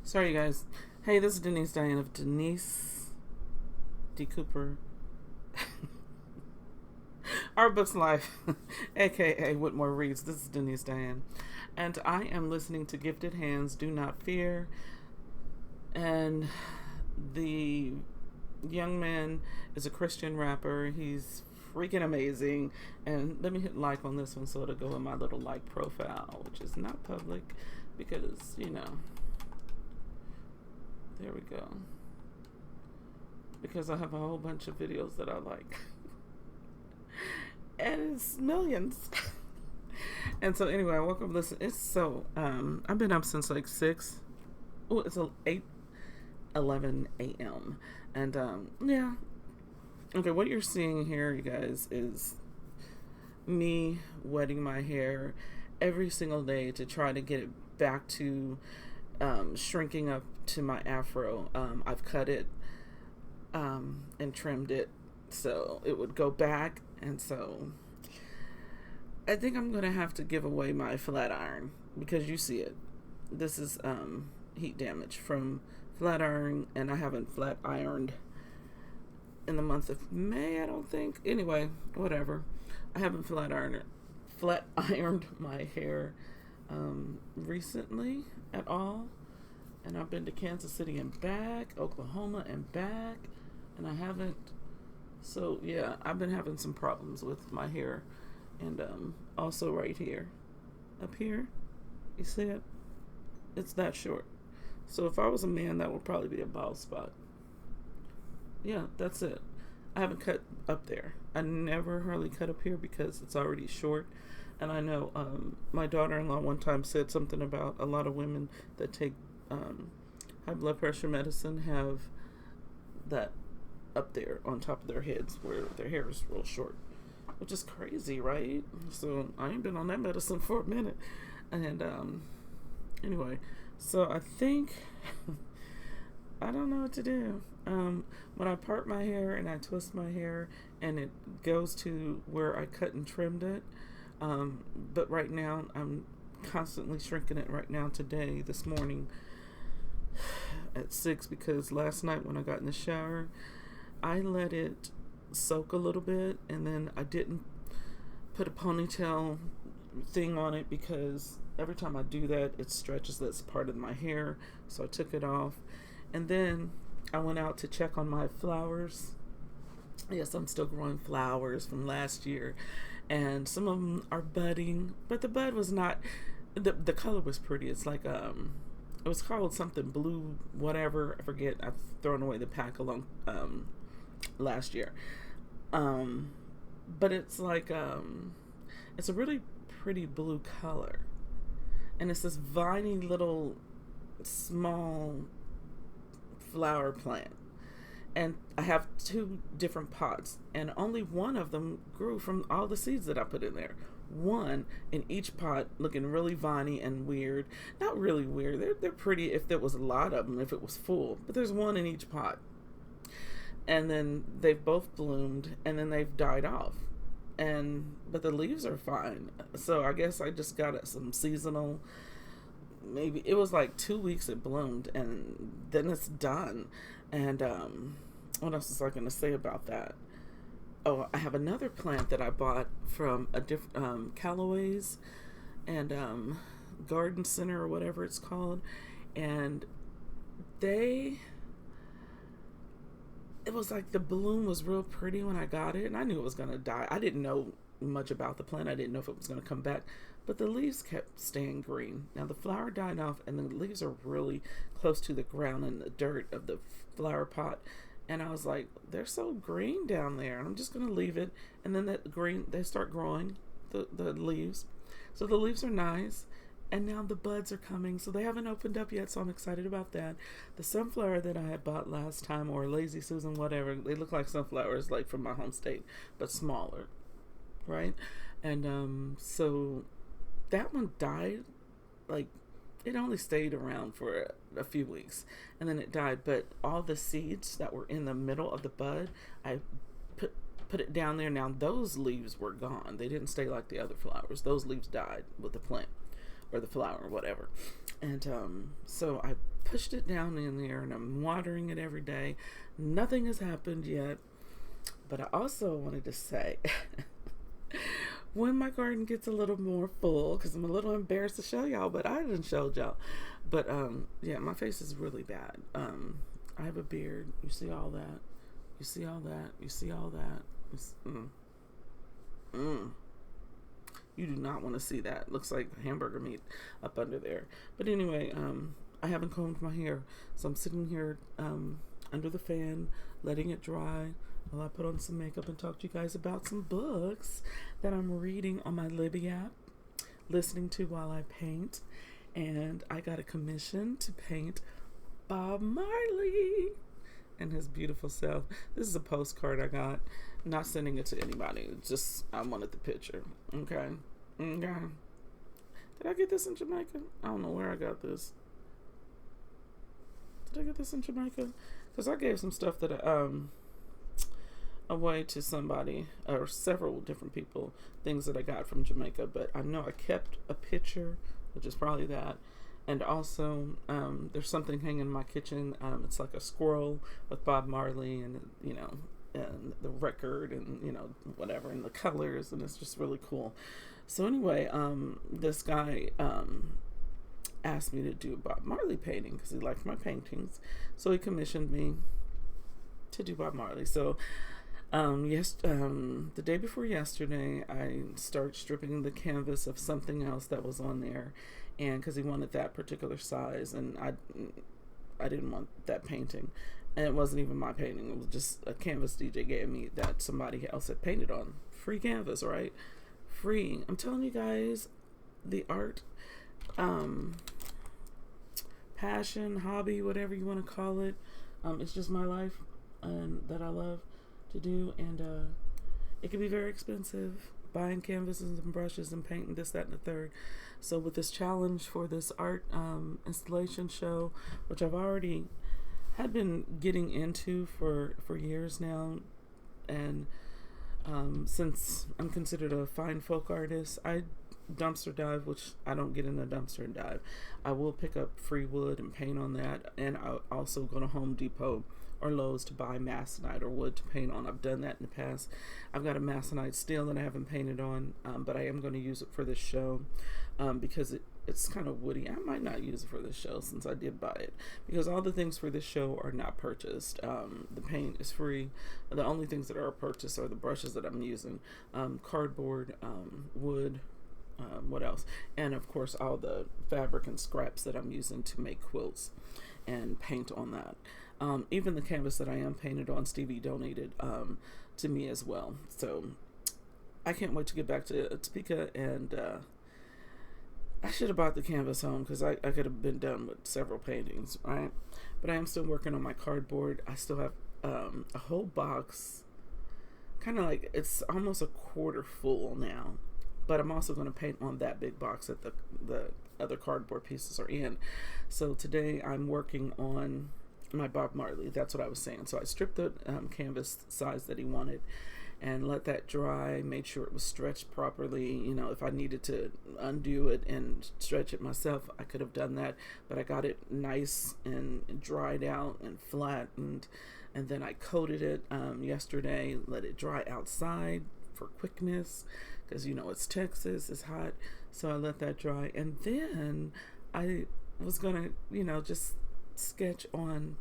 Sorry, you guys. Hey, this is Denise Diane of Denise D. Cooper. Our Books Life, aka Whitmore Reads. This is Denise Diane. And I am listening to Gifted Hands, Do Not Fear. And the young man is a Christian rapper. He's freaking amazing. And let me hit like on this one so it'll go in my little like profile, which is not public because, there we go. Because I have a whole bunch of videos that I like. And it's millions. And so anyway, I woke up listening. It's so, I've been up since like 6. Oh, it's 11 a.m. And yeah. Okay, what you're seeing here, you guys, is me wetting my hair every single day to try to get it back to shrinking up to my afro. I've cut it and trimmed it so it would go back, and so I think I'm gonna have to give away my flat iron because you see it. This is heat damage from flat iron, and I haven't flat ironed in the month of May, I don't think. Anyway, whatever. I haven't flat ironed my hair recently at all. And I've been to Kansas City and back, Oklahoma and back, and I haven't. So yeah, I've been having some problems with my hair, and also right here, up here, you see it? It's that short. So if I was a man, that would probably be a bald spot. Yeah, that's it. I haven't cut up there. I never hardly cut up here because it's already short. And I know my daughter-in-law one time said something about a lot of women that take high blood pressure medicine have that up there on top of their heads where their hair is real short, which is crazy, right? So I ain't been on that medicine for a minute. And anyway, so I think I don't know what to do. When I part my hair and I twist my hair and it goes to where I cut and trimmed it, but right now I'm constantly shrinking it right now today, this morning at 6, because last night when I got in the shower, I let it soak a little bit, and then I didn't put a ponytail thing on it because every time I do that, it stretches this part of my hair, so I took it off. And then I went out to check on my flowers. Yes, I'm still growing flowers from last year, and some of them are budding, but the bud was not, the color was pretty. It's like it was called something blue whatever, I forget. I've thrown away the pack along last year, but it's like it's a really pretty blue color, and it's this viney little small flower plant. And I have 2 different pots, and only one of them grew from all the seeds that I put in there. One in each pot, looking really viney and weird. Not really weird. They're pretty if there was a lot of them, if it was full. But there's one in each pot. And then they've both bloomed, and then they've died off. But the leaves are fine. So I guess I just got some seasonal. Maybe it was like 2 weeks it bloomed, and then it's done. And what else was I going to say about that? Oh, I have another plant that I bought from a different Callaway's and Garden Center or whatever it's called, and it was like the bloom was real pretty when I got it, and I knew it was going to die. I didn't know much about the plant. I didn't know if it was going to come back, but the leaves kept staying green. Now the flower died off, and the leaves are really close to the ground and the dirt of the flower pot. And I was like, they're so green down there, and I'm just going to leave it. And then that green, they start growing, the leaves. So the leaves are nice, and now the buds are coming. So they haven't opened up yet, so I'm excited about that. The sunflower that I had bought last time, or Lazy Susan, whatever, they look like sunflowers, like from my home state, but smaller, right? And so that one died, like, it only stayed around for a few weeks, and then it died. But all the seeds that were in the middle of the bud, I put it down there. Now those leaves were gone. They didn't stay like the other flowers. Those leaves died with the plant or the flower or whatever. And so I pushed it down in there, and I'm watering it every day. Nothing has happened yet. But I also wanted to say, when my garden gets a little more full, because I'm a little embarrassed to show y'all, but I didn't show y'all. But yeah, my face is really bad. I have a beard. You see all that? You see all that? You see all that? You do not want to see that. Looks like hamburger meat up under there. But anyway, I haven't combed my hair, so I'm sitting here under the fan, letting it dry while I put on some makeup and talk to you guys about some books that I'm reading on my Libby app, listening to while I paint. And I got a commission to paint Bob Marley and his beautiful self. This is a postcard I got. I'm not sending it to anybody. It's just, I wanted the picture. Okay. Did I get this in Jamaica? I don't know where I got this. Did I get this in Jamaica? Because I gave some stuff that away to somebody or several different people, things that I got from Jamaica. But I know I kept a picture, which is probably that. And also, there's something hanging in my kitchen. It's like a squirrel with Bob Marley and, you know, and the record and, you know, whatever, and the colors, and it's just really cool. So anyway, this guy asked me to do a Bob Marley painting because he liked my paintings. So he commissioned me to do Bob Marley. So the day before yesterday, I started stripping the canvas of something else that was on there, and because he wanted that particular size, and I didn't want that painting, and it wasn't even my painting. It was just a canvas DJ gave me that somebody else had painted on. Free canvas, right? Free. I'm telling you guys, the art, passion, hobby, whatever you want to call it, it's just my life, and that I love to do, and it can be very expensive, buying canvases and brushes and painting this, that, and the third. So with this challenge for this art installation show, which I've already had been getting into for years now, and since I'm considered a fine folk artist, I dumpster dive, which I don't get in a dumpster and dive. I will pick up free wood and paint on that, and I'll also go to Home Depot or Lowe's to buy masonite or wood to paint on. I've done that in the past. I've got a masonite steel that I haven't painted on, but I am going to use it for this show because it's kind of woody. I might not use it for this show since I did buy it, because all the things for this show are not purchased. The paint is free. The only things that are purchased are the brushes that I'm using, cardboard, wood, what else? And of course all the fabric and scraps that I'm using to make quilts and paint on that. Even the canvas that I am painted on, Stevie donated to me as well. So I can't wait to get back to Topeka, and I should have bought the canvas home because I could have been done with several paintings, right? But I am still working on my cardboard. I still have a whole box, kind of like it's almost a quarter full now. But I'm also going to paint on that big box that the other cardboard pieces are in. So today I'm working on my Bob Marley. That's what I was saying. So I stripped the canvas size that he wanted and let that dry, made sure it was stretched properly. You know, if I needed to undo it and stretch it myself, I could have done that, but I got it nice and dried out and flattened, and then I coated it yesterday, let it dry outside for quickness, because you know it's Texas, it's hot, so I let that dry, and then I was gonna, you know, just sketch on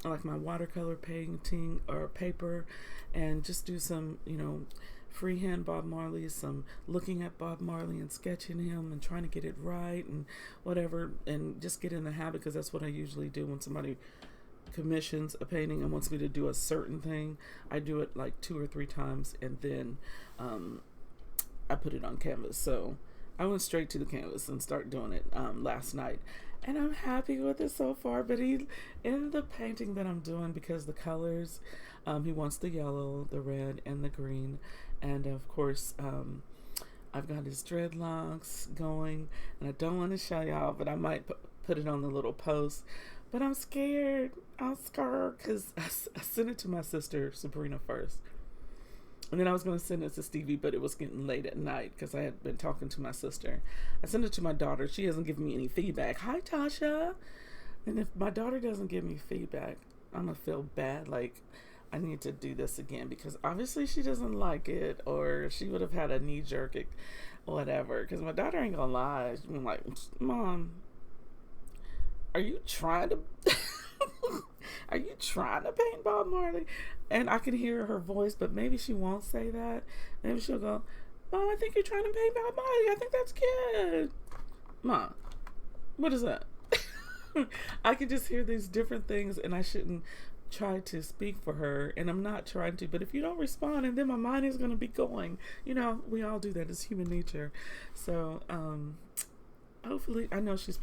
like my watercolor painting or paper and just do some, you know, freehand Bob Marley, some looking at Bob Marley and sketching him and trying to get it right and whatever, and just get in the habit, because that's what I usually do when somebody commissions a painting and wants me to do a certain thing. I do it like 2 or 3 times, and then I put it on canvas. So I went straight to the canvas and started doing it last night, and I'm happy with it so far. But in the painting that I'm doing, because the colors, he wants the yellow, the red, and the green, and of course I've got his dreadlocks going, and I don't want to show y'all, but I might put it on the little post. But I'm scared. I'm scared because I sent it to my sister Sabrina first, And then I was going to send it to Stevie, but it was getting late at night because I had been talking to my sister. I sent it to my daughter. She hasn't given me any feedback. Hi, Tasha. And if my daughter doesn't give me feedback, I'm going to feel bad. Like, I need to do this again because obviously she doesn't like it, or she would have had a knee jerk, whatever. Because my daughter ain't going to lie. She's like, Mom, are you trying to... Are you trying to paint Bob Marley? And I can hear her voice, but maybe she won't say that. Maybe she'll go, Mom, I think you're trying to paint Bob Marley. I think that's cute. Mom, what is that? I can just hear these different things, and I shouldn't try to speak for her, and I'm not trying to. But if you don't respond, and then my mind is going to be going. You know, we all do that. It's human nature. So, hopefully, I know she's